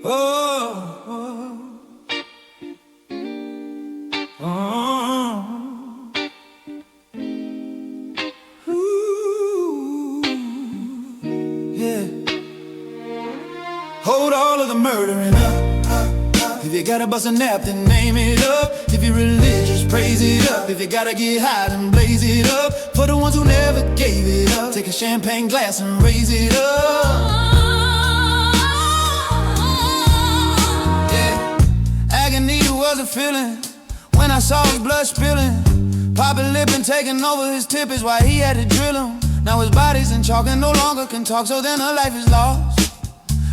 Oh, oh, oh. Ooh, yeah. Hold all of the murdering up. If you gotta bust a nap, then name it up. If you're religious, praise it up. If you gotta get high, then blaze it up. For the ones who never gave it up, take a champagne glass and raise it up. Agony was a feeling when I saw his blood spilling. Popping lip and taking over his tip is why he had to drill him. Now his body's in chalk and no longer can talk, so then her life is lost.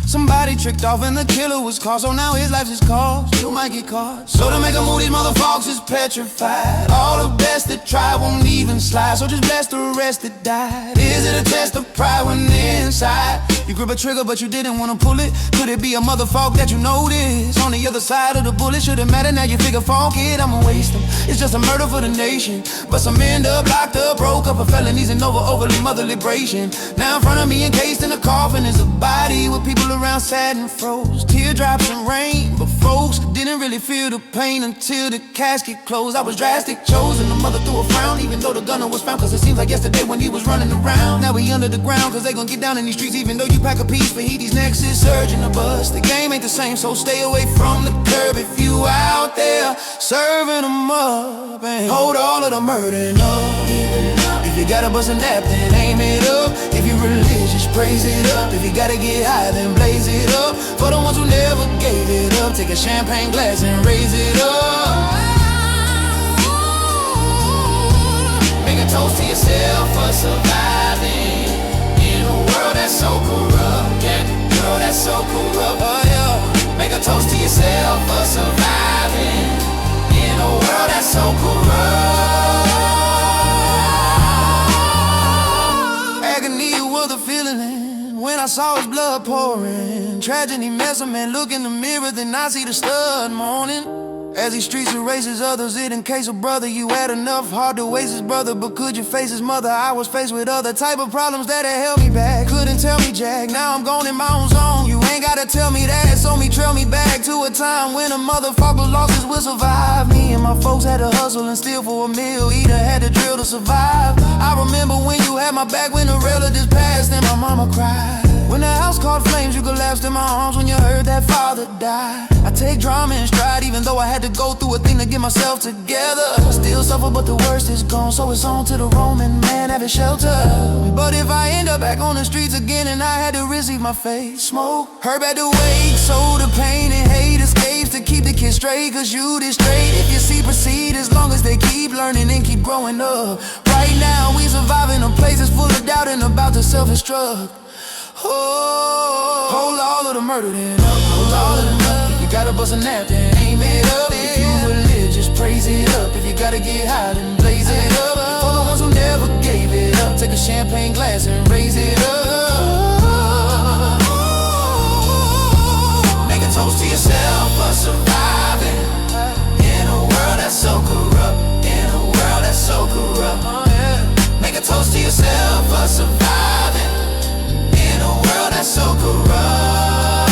Somebody tricked off and the killer was caught, so now his life is cost. You might get caught. So to make a move, these motherfuckers is petrified. All the best that try won't even slide, so just bless the rest that died. Is it a test of pride when they're inside? You grip a trigger but you didn't wanna pull it. Could it be a motherfucker that you noticed on the other side of the bullet? Shouldn't matter, now you figure, fuck it, I'ma waste them. It's just a murder for the nation, but some end up locked up, broke up for felonies and overly motherly liberation. Now in front of me, encased in a coffin, is a body with people around sad and froze. Teardrops and rain, but folks didn't really feel the pain until the casket closed. I was drastic, chosen. The mother threw a frown, even though the gunner was found, cause it seems like yesterday when he was running around. Now we under the ground, cause they gon' get down in these streets, even though you pack a piece for heat. These nexus surging the bus. The game ain't the same, so stay away from the curb if you out there serving them up. And hold all of the murdering up. If you gotta bust a nap, then aim it up. If you're religious, praise it up. If you gotta get high, then blaze it up. For the ones who never gave it up, take a champagne glass and raise it up. Make a toast to yourself for surviving in a world that's so corrupt. Yeah, girl, that's so corrupt. Oh yeah. Make a toast to yourself for surviving in a world that's so corrupt. Agony was a feeling when I saw his blood pouring. Tragedy mess a man, look in the mirror, then I see the stud mourning. As these streets erases others, it in case of brother, you had enough heart to waste his brother, but could you face his mother? I was faced with other type of problems that had held me back. Couldn't tell me jack, now I'm gone in my own zone. You ain't gotta tell me that, so me trail me back to a time when a motherfucker lost his will survive. Me and my folks had to hustle and steal for a meal, either had to drill to survive. I remember when you had my back, when the relatives passed and my mama cried. When the house caught flames, you collapsed in my arms when you heard that father die. I take drama in stride, even though I had to go through a thing to get myself together. I still suffer, but the worst is gone, so it's on to the Roman man having shelter. But if I end up back on the streets again and I had to receive my fate, smoke, herb at the wake, so the pain and hate escapes to keep the kids straight, cause you did straight. If you see, proceed as long as they keep learning and keep growing up. Right now we surviving a place that's full of doubt and about to self-destruct. Oh, hold all of the murder then up, hold all of the up. If you gotta bust a nap, then aim it up. If you religious, praise it up. If you gotta get high, then blaze it up. For the ones who never gave it up, take a champagne glass and raise it up. Make a toast to yourself for surviving in a world that's so corrupt. In a world that's so corrupt. Make a toast to yourself for surviving in a world that's so corrupt.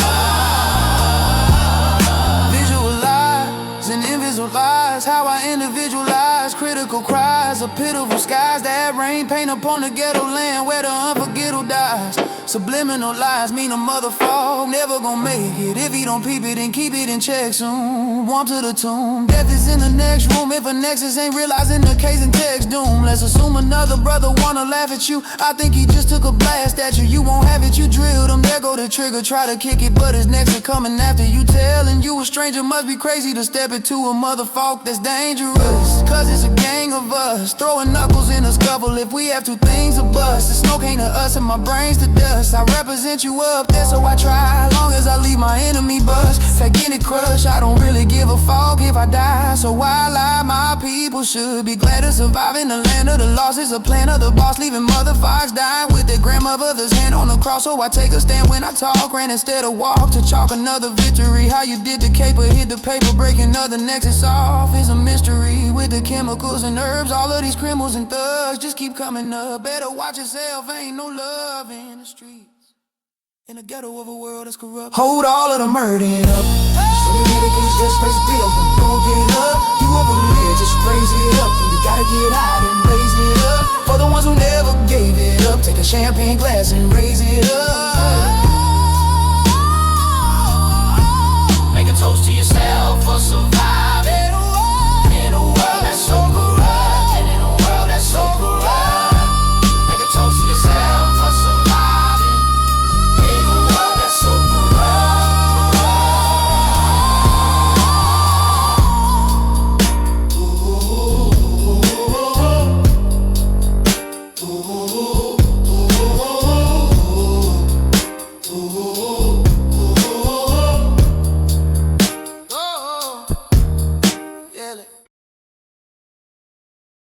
Visualize and invisualize how I individualize critical cries of pitiful skies that rain paint upon the ghetto land where the unforgettable dies. Subliminal lies mean a motherfucker never gon' make it. If he don't peep it and keep it in check soon, warm to the tomb. Death is in the next room if a nexus ain't realizing the case and text doom. Let's assume another brother wanna laugh at you. I think he just took a blast at you. You won't have it, you drilled him. There go the trigger, try to kick it, but his next is coming after you. Telling you a stranger must be crazy to step into a motherfucker that's dangerous. Cause it's a gang of us, throwing knuckles in a scuffle. If we have two things to bust, the smoke ain't to us and my brain's to dust. I represent you up there, so I try. Long as I leave my enemy bust, fake getting crushed, I don't really give a fuck if I die. So why lie? My people should be glad to survive in the land of the lost. It's a plan of the boss, leaving motherfuckers dying with their grandmother's hand on the cross. So I take a stand when I talk, ran instead of walk to chalk another victory. How you did the caper, hit the paper, break another nexus off is a mystery. With the chemicals and herbs, all of these criminals and thugs just keep coming up. Better watch yourself, ain't no love in the street. In the ghetto of a world that's corrupt, hold all of the murder up. So you dedicated, just raise the deal, don't get up. You over here, just raise it up. You gotta get out and raise it up. For the ones who never gave it up, take a champagne glass and raise it